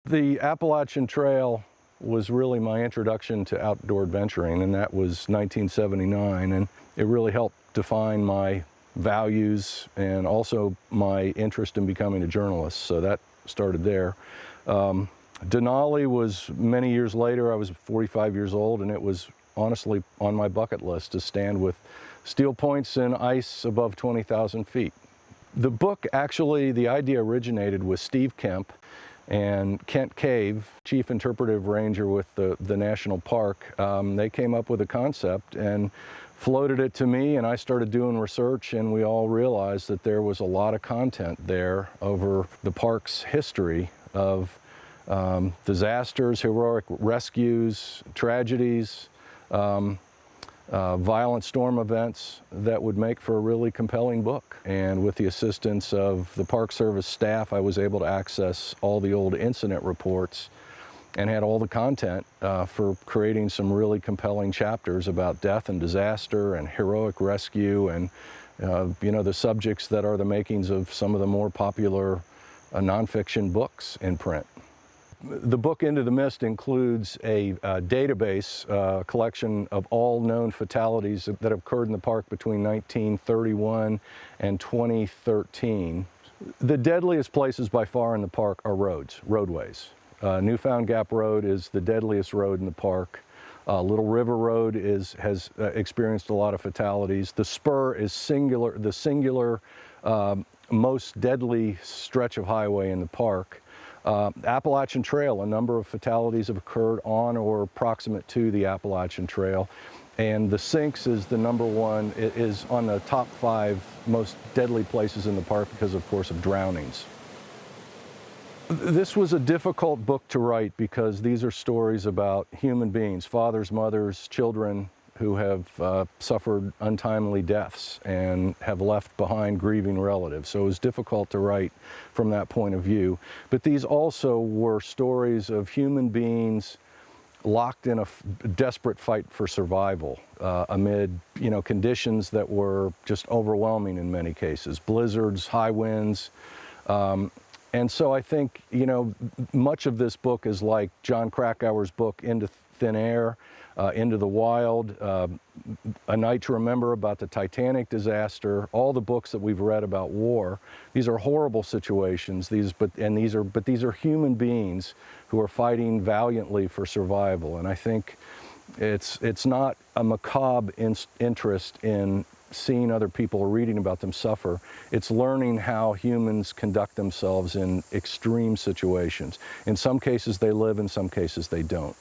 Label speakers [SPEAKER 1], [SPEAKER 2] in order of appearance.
[SPEAKER 1] The Appalachian Trail was really my introduction to outdoor adventuring, and that was 1979, and it really helped define my values and also my interest in becoming a journalist, so that started there. Denali was many years later. I was 45 years old, and it was honestly on my bucket list to stand with steel points in ice above 20,000 feet. The book, actually, the idea originated with Steve Kemp and Kent Cave, chief interpretive ranger with the national park. They came up with a concept and floated it to me, and I started doing research, and we all realized that there was a lot of content there over the park's history of disasters, heroic rescues, tragedies, violent storm events that would make for a really compelling book. And with the assistance of the Park Service staff, I was able to access all the old incident reports and had all the content for creating some really compelling chapters about death and disaster and heroic rescue and you know, the subjects that are the makings of some of the more popular nonfiction books in print. The book Into the Mist includes a database collection of all known fatalities that occurred in the park between 1931 and 2013. The deadliest places by far in the park are roadways. Newfound Gap Road is the deadliest road in the park. Little River Road has experienced a lot of fatalities. The Spur is the singular most deadly stretch of highway in the park. Appalachian Trail, a number of fatalities have occurred on or proximate to the Appalachian Trail. And the Sinks is the #1, it is on the top 5 most deadly places in the park because, of course, of drownings. This was a difficult book to write because these are stories about human beings, fathers, mothers, children, who have suffered untimely deaths and have left behind grieving relatives. So it was difficult to write from that point of view. But these also were stories of human beings locked in a desperate fight for survival amid, you know, conditions that were just overwhelming in many cases. Blizzards, high winds. And so I think, you know, much of this book is like John Krakauer's book, Into Thin Air, Into the Wild, A Night to Remember about the Titanic disaster, all the books that we've read about war. These are horrible situations, but these are human beings who are fighting valiantly for survival. And I think it's not a macabre interest in seeing other people or reading about them suffer. It's learning how humans conduct themselves in extreme situations. In some cases they live, in some cases they don't.